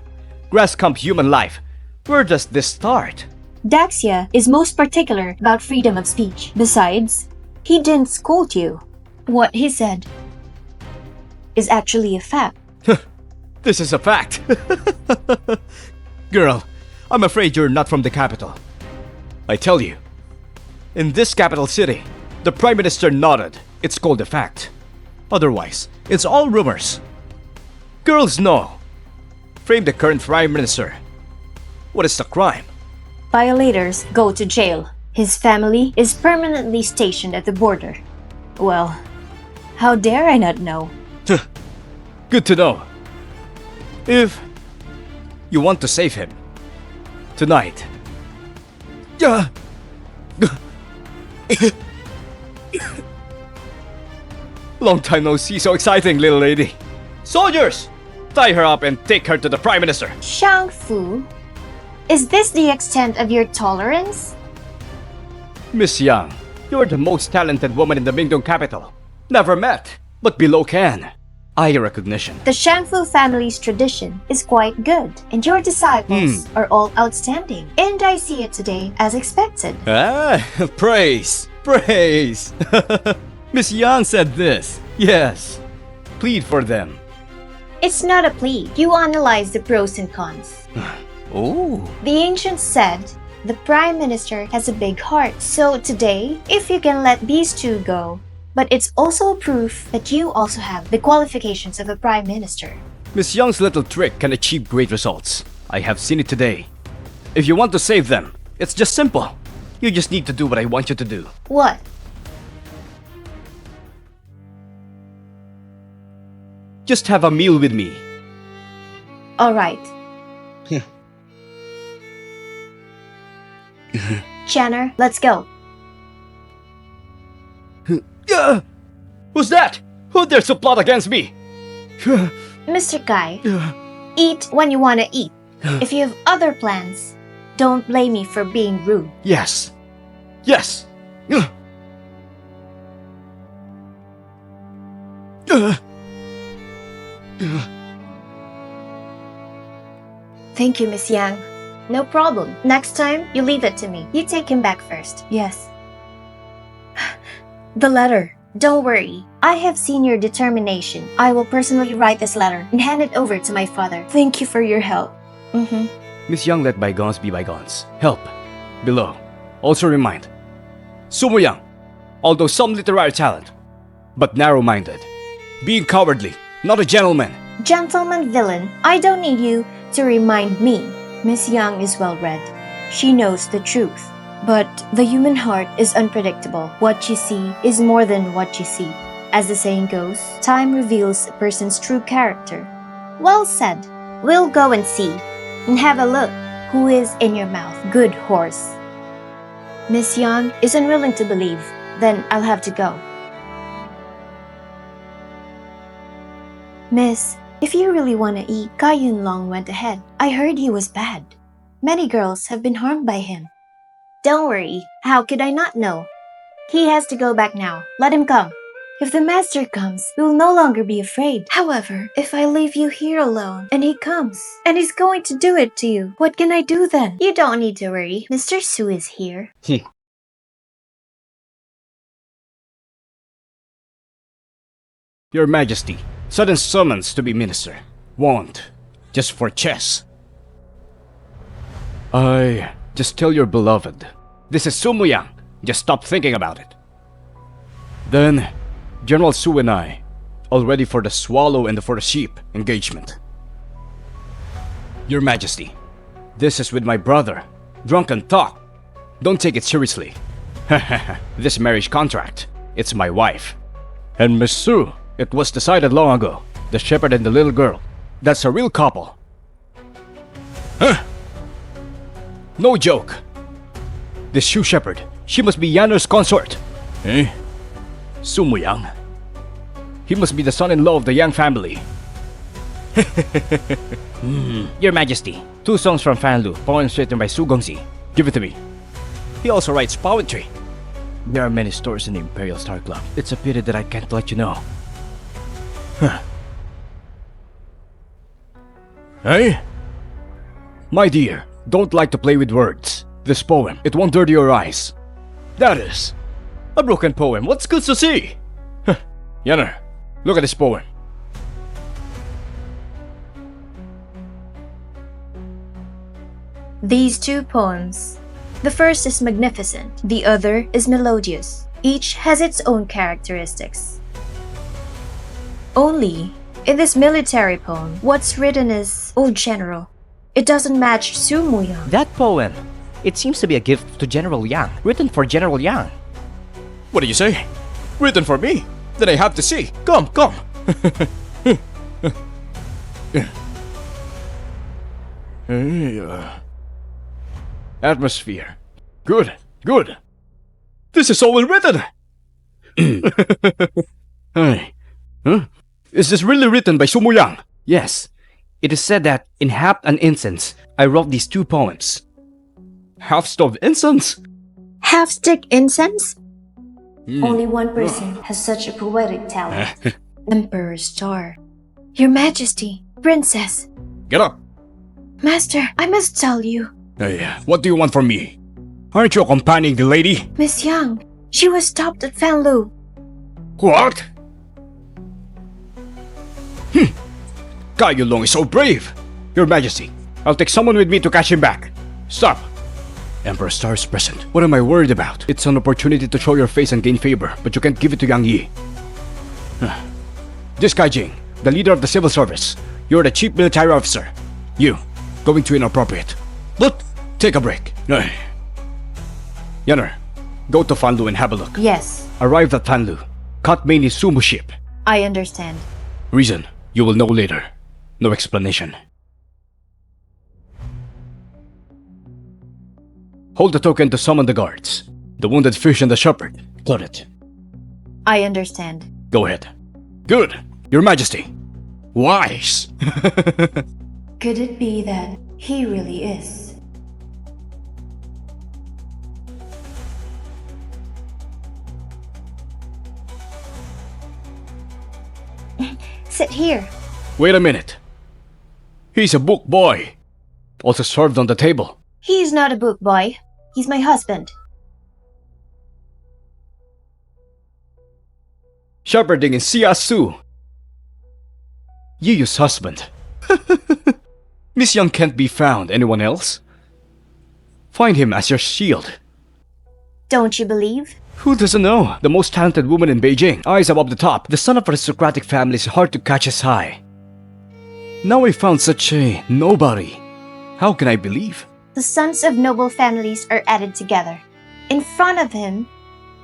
Grasscamp human life. Where does this start? Daxia is most particular about freedom of speech. Besides, he didn't scold you. What he said is actually a fact. This is a fact. Girl, I'm afraid you're not from the capital. I tell you, in this capital city, the Prime Minister nodded. It's called a fact. Otherwise, it's all rumors. Girls know. Frame the current Prime Minister. What is the crime? Violators go to jail. His family is permanently stationed at the border. Well, how dare I not know? Good to know. If you want to save him, tonight. Long time no see, so exciting, little lady. Soldiers! Tie her up and take her to the Prime Minister. Shang Fu, is this the extent of your tolerance? Miss Yang, you're the most talented woman in the Mingdong capital. Never met, but below can. Eye recognition. The Shangfu family's tradition is quite good, and your disciples are all outstanding. And I see it today as expected. Ah, praise, praise. Miss Yang said this. Yes, plead for them. It's not a plea. You analyze the pros and cons. Oh. The ancients said the Prime Minister has a big heart. So today, if you can let these two go, but it's also a proof that you also have the qualifications of a Prime Minister. Miss Young's little trick can achieve great results. I have seen it today. If you want to save them, it's just simple. You just need to do what I want you to do. What? Just have a meal with me. Alright. Channer, let's go. Who's that? Who dares to plot against me? Mr. Kai, eat when you want to eat. If you have other plans, don't blame me for being rude. Yes. Yes. Thank you, Miss Yang. No problem. Next time, you leave it to me. You take him back first. Yes. The letter. Don't worry. I have seen your determination. I will personally write this letter and hand it over to my father. Thank you for your help. Miss Young, let bygones be bygones. Help. Below. Also remind. Sumo Yang, although some literary talent, but narrow-minded. Being cowardly, not a gentleman. Gentleman villain, I don't need you to remind me. Miss Young is well read. She knows the truth. But the human heart is unpredictable. What you see is more than what you see. As the saying goes, time reveals a person's true character. Well said. We'll go and see. And have a look. Who is in your mouth? Good horse. Miss Young is unwilling to believe. Then I'll have to go. Miss, if you really want to eat, Kai Yun Long went ahead. I heard he was bad. Many girls have been harmed by him. Don't worry. How could I not know? He has to go back now. Let him come. If the master comes, we will no longer be afraid. However, if I leave you here alone, and he comes, and he's going to do it to you, what can I do then? You don't need to worry. Mr. Su is here. Your Majesty, sudden summons to be minister. Want. Just for chess. Just tell your beloved. This is Sumo Yang. Just stop thinking about it. Then, General Su and I, all ready for the swallow and for the sheep engagement. Your Majesty, this is with my brother. Drunken talk. Don't take it seriously. This marriage contract, it's my wife. And Miss Su, it was decided long ago. The shepherd and the little girl. That's a real couple. Huh? No joke. The shoe shepherd, she must be Yanner's consort. Eh? Sumo Yang. He must be the son-in-law of the Yang family. Your Majesty, 2 songs from Fanlou, poems written by Su Gongzi. Give it to me. He also writes poetry. There are many stores in the Imperial Star Club. It's a pity that I can't let you know. Hey? My dear, don't like to play with words. This poem, it won't dirty your eyes. That is a broken poem. What's good to see? Yanner, look at this poem. These 2 poems. The first is magnificent, the other is melodious. Each has its own characteristics. Only, in this military poem, what's written is, "O General, It doesn't match Su Muyang. That poem. It seems to be a gift to General Yang, written for General Yang. What do you say? Written for me? Then I have to see. Come, come. Atmosphere. Good, good. This is so well written. Hey. Huh? Is this really written by Sumuyang? Yes. It is said that in Hap and Incense, I wrote these 2 poems. Half-stove incense? Half stick incense? Only one person has such a poetic talent. Emperor Star. Your Majesty, Princess. Get up. Master, I must tell you. Hey, what do you want from me? Aren't you accompanying the lady? Miss Yang, she was stopped at Fanlou. What? Kai Yulong is so brave. Your Majesty, I'll take someone with me to catch him back. Stop. Emperor Star is present. What am I worried about? It's an opportunity to show your face and gain favor, but you can't give it to Yang Yi. This Kai Jing, the leader of the civil service. You're the chief military officer. You, going too inappropriate. But take a break. Yanner, go to Fanlou and have a look. Yes, Arrive at Fanlou. Cut Main's sumo ship. I understand. Reason, you will know later. No explanation. Hold the token to summon the guards. The wounded fish and the shepherd. Clear it. I understand. Go ahead. Good, Your Majesty. Wise. Could it be that he really is? Sit here. Wait a minute. He's a book boy. Also served on the table. He's not a book boy. He's my husband. Shepherding in Siasu. Yuyu's husband. Miss Young can't be found. Anyone else? Find him as your shield. Don't you believe? Who doesn't know? The most talented woman in Beijing. Eyes above the top. The son of aristocratic family is hard to catch his eye. Now I found such a nobody. How can I believe? The sons of noble families are added together. In front of him,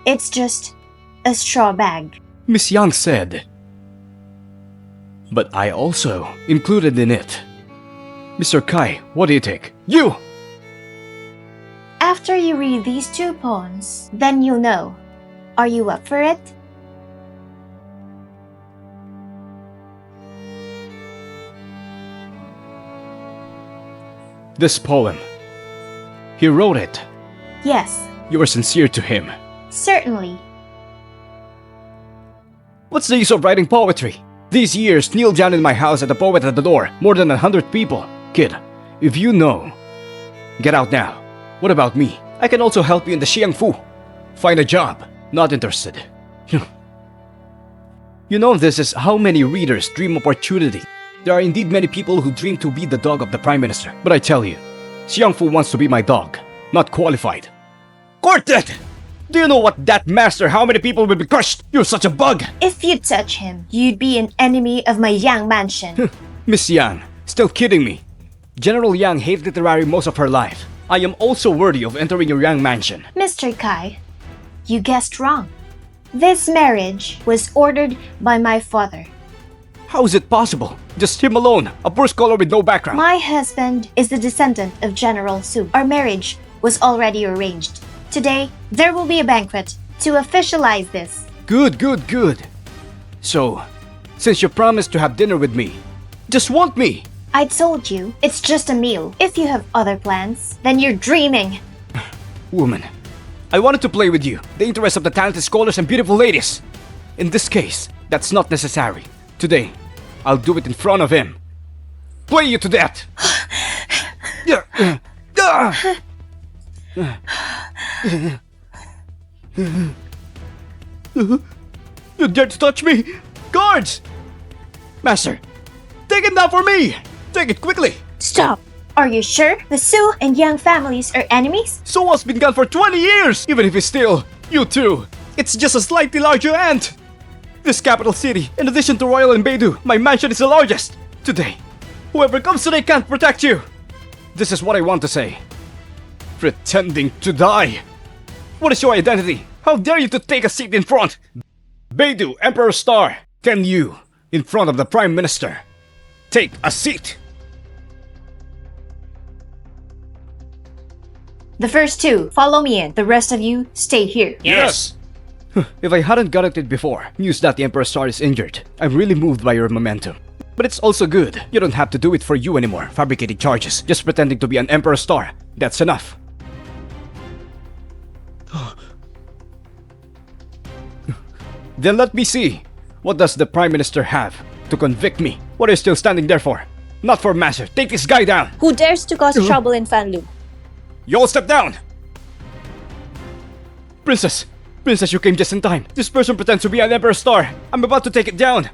it's just a straw bag. Miss Yang said. But I also included in it. Mr. Kai, what do you think? You! After you read these 2 poems, then you'll know. Are you up for it? This poem. He wrote it. Yes, You were sincere to him. certainly. What's the use of writing poetry? These years, kneel down in my house at the poet at the door. More than 100 people. Kid, if you know, get out now. What about me? I can also help you in the Xiangfu. Find a job. Not interested. You know, this is how many readers dream opportunity. There are indeed many people who dream to be the dog of the Prime Minister. But I tell you, Xiangfu wants to be my dog. Not qualified. Quartet! Do you know what that master, how many people will be crushed? You're such a bug! If you touch him, you'd be an enemy of my Yang mansion. Miss Yang, still kidding me. General Yang hates literary most of her life. I am also worthy of entering your Yang mansion. Mr. Kai, you guessed wrong. This marriage was ordered by my father. How is it possible? Just him alone, a poor scholar with no background. My husband is the descendant of General Su. Our marriage was already arranged. Today, there will be a banquet to officialize this. Good, good, good. So, since you promised to have dinner with me, just want me. I told you, it's just a meal. If you have other plans, then you're dreaming. Woman, I wanted to play with you, the interests of the talented scholars and beautiful ladies. In this case, that's not necessary. Today, I'll do it in front of him. Play you to death. You dare to touch me? Guards! Master, take it down for me! Take it quickly! Stop! Are you sure the Su and Yang families are enemies? Soa's been gone for 20 years! Even if he's still, you too. It's just a slightly larger ant. This capital city, in addition to Royal and Beidou, my mansion is the largest. Today, whoever comes today can't protect you. This is what I want to say. Pretending to die. What is your identity? How dare you to take a seat in front? Beidou, Emperor Star, can you, in front of the Prime Minister, take a seat? The first two, follow me in. The rest of you, stay here. Yes! If I hadn't gotten it before, news that the Emperor Star is injured, I'm really moved by your momentum. But it's also good. You don't have to do it for you anymore, fabricating charges, just pretending to be an Emperor Star. That's enough. Then let me see. What does the Prime Minister have to convict me? What are you still standing there for? Not for Master. Take this guy down. Who dares to cause trouble in Fanlou? You all step down. Princess, you came just in time. This person pretends to be an Emperor Star. I'm about to take it down.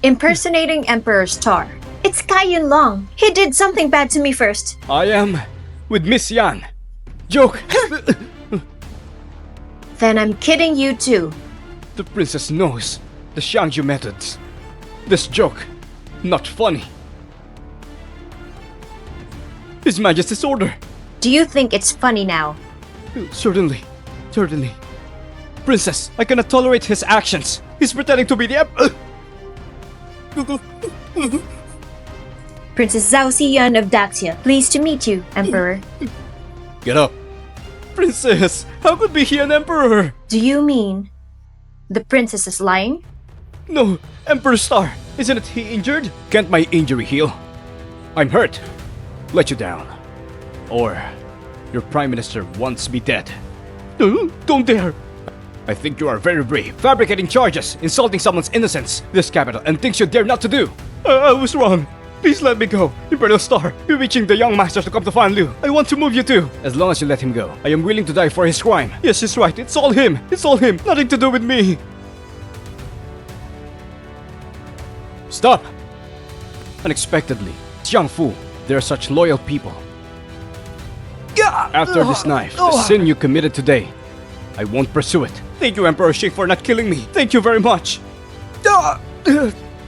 Impersonating Emperor Star. It's Kai Yunlong. He did something bad to me first. I am with Miss Yan. Joke. Then I'm kidding you too. The princess knows the Shangju methods. This joke, not funny. His Majesty's order. Do you think it's funny now? Certainly. Princess, I cannot tolerate his actions. He's pretending to be the Princess Zhao Xiyan of Daxia. Pleased to meet you, Emperor. Get up. Princess, how could be he an emperor? Do you mean the princess is lying? No, Emperor Star. Isn't it he injured? Can't my injury heal? I'm hurt. Let you down. Or your Prime Minister wants me dead. Don't dare. I think you are very brave, fabricating charges, insulting someone's innocence, this capital, and things you dare not to do. I was wrong. Please let me go. Imperial Star, you're reaching the young masters to come to Fanlou. I want to move you too. As long as you let him go, I am willing to die for his crime. Yes, he's right. It's all him. Nothing to do with me. Stop. Unexpectedly, Jiang Fu, they're such loyal people. After this knife, the sin you committed today, I won't pursue it. Thank you, Emperor Shing, for not killing me. Thank you very much.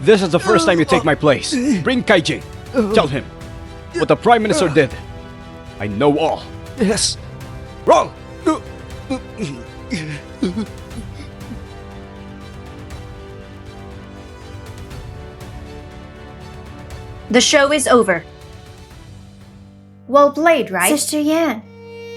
This is the first time you take my place. Bring Kaijing. Tell him what the Prime Minister did. I know all. Yes. Roll! The show is over. Well played, right? Sister Yan,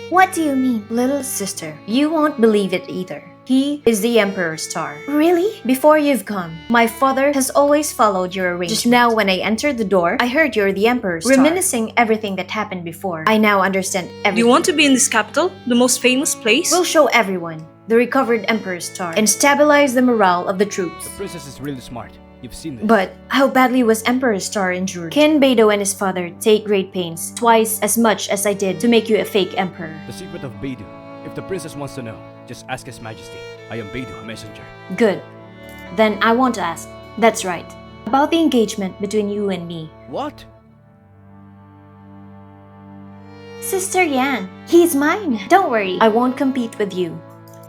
what do you mean? Little sister, you won't believe it either. He is the Emperor Star. Really? Before you've come, my father has always followed your arrangement. Just now when I entered the door, I heard you're the Emperor Star. Reminiscing everything that happened before, I now understand everything. Do you want to be in this capital? The most famous place? We'll show everyone the recovered Emperor Star and stabilize the morale of the troops. The princess is really smart. You've seen this. But how badly was Emperor Star injured? Can Beidou and his father take great pains, twice as much as I did, to make you a fake emperor? The secret of Beidou. If the princess wants to know, just ask His Majesty. I am Beidou, a messenger. Good. Then I want to ask. That's right. About the engagement between you and me. What? Sister Yan, he's mine. Don't worry. I won't compete with you.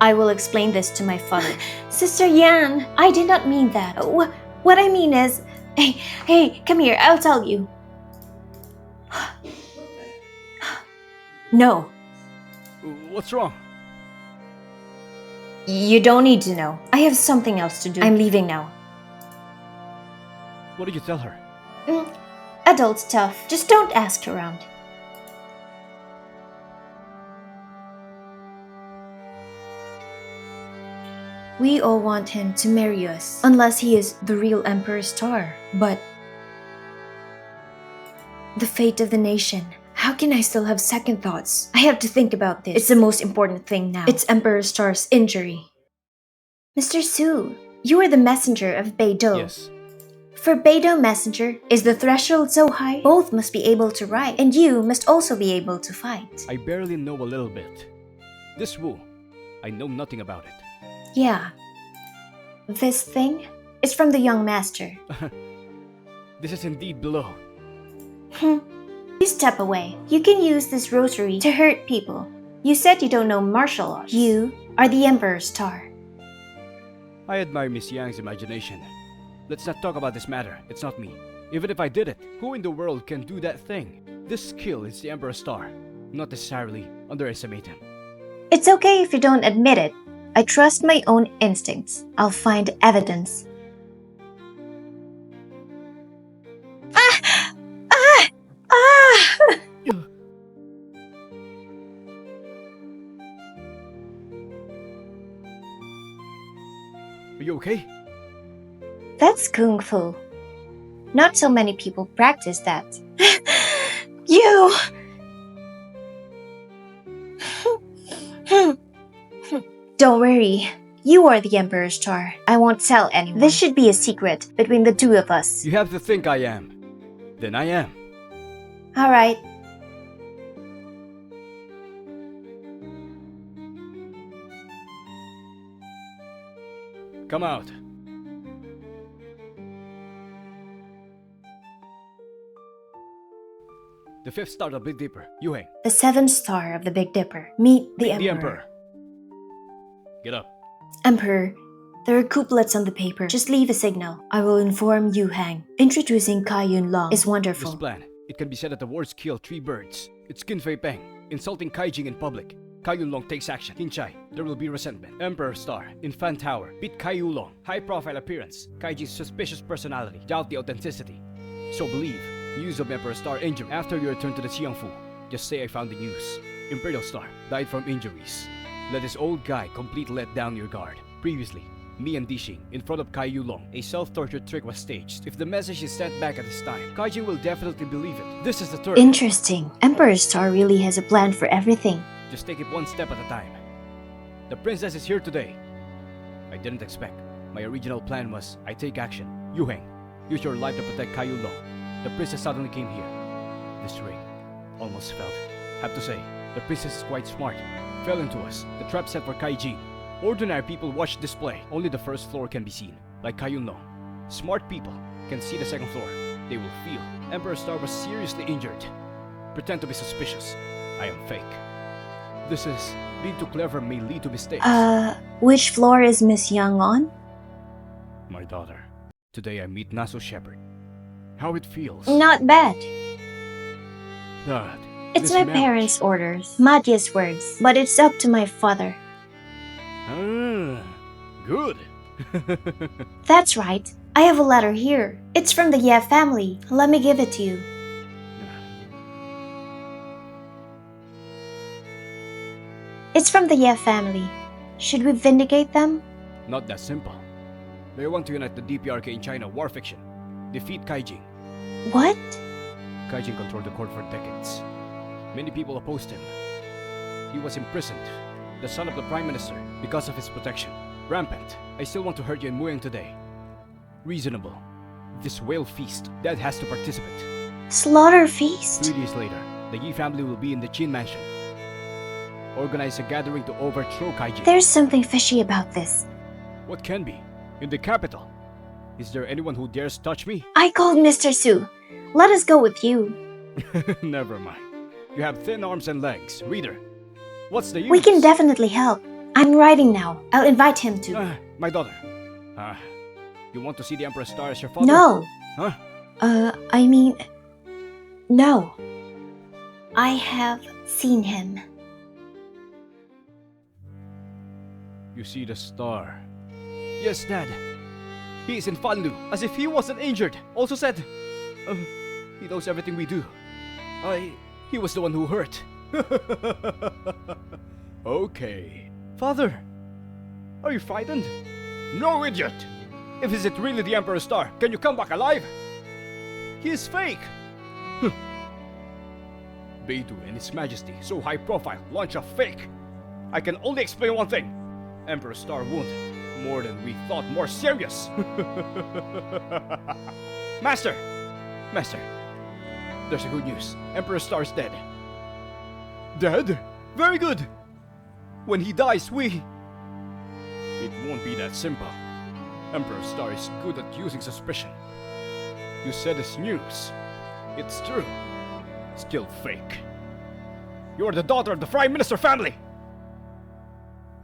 I will explain this to my father. Sister Yan, I did not mean that. What I mean is... Hey, come here, I'll tell you. No. What's wrong? You don't need to know. I have something else to do. I'm leaving now. What did you tell her? Adult stuff. Just don't ask around. We all want him to marry us, unless he is the real Emperor Star. But the fate of the nation. How can I still have second thoughts? I have to think about this. It's the most important thing now. It's Emperor Star's injury. Mr. Su, you are the messenger of Beidou. Yes. For Beidou messenger, is the threshold so high? Both must be able to write, and you must also be able to fight. I barely know a little bit. This Wu, I know nothing about it. Yeah. This thing is from the young master. This is indeed below. You step away. You can use this rosary to hurt people. You said you don't know martial arts. You are the Emperor Star. I admire Miss Yang's imagination. Let's not talk about this matter. It's not me. Even if I did it, who in the world can do that thing? This skill is the Emperor's Star. Not necessarily underestimate him. It's okay if you don't admit it. I trust my own instincts. I'll find evidence. Ah! Ah! Ah! Are you okay? That's kung fu. Not so many people practice that. You! Don't worry. You are the Emperor's Star. I won't tell anyone. This should be a secret between the two of us. You have to think I am. Then I am. Alright. Come out. The fifth star of the Big Dipper, Yuheng. The seventh star of the Big Dipper. Meet the The Emperor. Emperor. Get up. Emperor, there are couplets on the paper. Just leave a signal. I will inform Yu Hang. Introducing Kai Yun Long is wonderful. This plan, it can be said that the words kill 3 birds. It's Qin Fei Peng, insulting Kaijing in public. Kai Yun Long takes action. Hinchai, there will be resentment. Emperor Star, in Fan Tower, beat Kai Yun Long. High profile appearance. Kaijing's suspicious personality. Doubt the authenticity. So believe. News of Emperor Star injured after you return to the Xiangfu. Just say I found the news. Imperial Star died from injuries. Let this old guy complete let down your guard. Previously, me and Dixing in front of Kai Yulong, a self-torture trick was staged. If the message is sent back at this time, Kaijin will definitely believe it. This is the third. Interesting. Emperor Star really has a plan for everything. Just take it one step at a time. The princess is here today. I didn't expect. My original plan was I take action. Yuheng, use your life to protect Kai Yulong. The princess suddenly came here. This ring almost felt. Have to say, the princess is quite smart. Fell into us. The trap set for Kaijin. Ordinary people watch display. Only the first floor can be seen, like Kai Yun Long. Smart people can see the second floor. They will feel Emperor Star was seriously injured. Pretend to be suspicious. I am fake. This is being too clever may lead to mistakes. Which floor is Miss Young on? My daughter. Today I meet Naso Shepherd. How it feels. Not bad. Dad. It's this my marriage. parents' orders. Matia's words. But it's up to my father. Ah, good. That's right. I have a letter here. It's from the Ye family. Let me give it to you. It's from the Ye family. Should we vindicate them? Not that simple. They want to unite the DPRK in China, war fiction. Defeat Kaijing. What? Kaijing controlled the court for decades. Many people opposed him. He was imprisoned, the son of the Prime Minister, because of his protection. Rampant. I still want to hurt you in Muyang today. Reasonable. This whale feast, Dad has to participate. Slaughter feast? 3 days later, the Yi family will be in the Qin mansion. Organize a gathering to overthrow Kaijing. There's something fishy about this. What can be? In the capital? Is there anyone who dares touch me? I called Mr. Su. Let us go with you. Never mind. You have thin arms and legs. Reader, what's the use? We can definitely help. I'm writing now. I'll invite him to. My daughter. You want to see the Emperor's Star as your father? No. Huh? I mean... No. I have seen him. You see the star. Yes, Dad. He is in Fanlou, as if he wasn't injured. Also said, he knows everything we do. He was the one who hurt. Okay. Father, are you frightened? No, idiot! If is it really the Emperor's Star, can you come back alive? He is fake! Beidou and His Majesty, so high profile, launch a fake. I can only explain one thing. Emperor's Star wound. More than we thought, more serious. Master! Master, there's a good news. Emperor Star's dead. Dead? Very good. When he dies, we... It won't be that simple. Emperor Star is good at using suspicion. You said it's news. It's true. Still fake. You're the daughter of the Prime Minister family!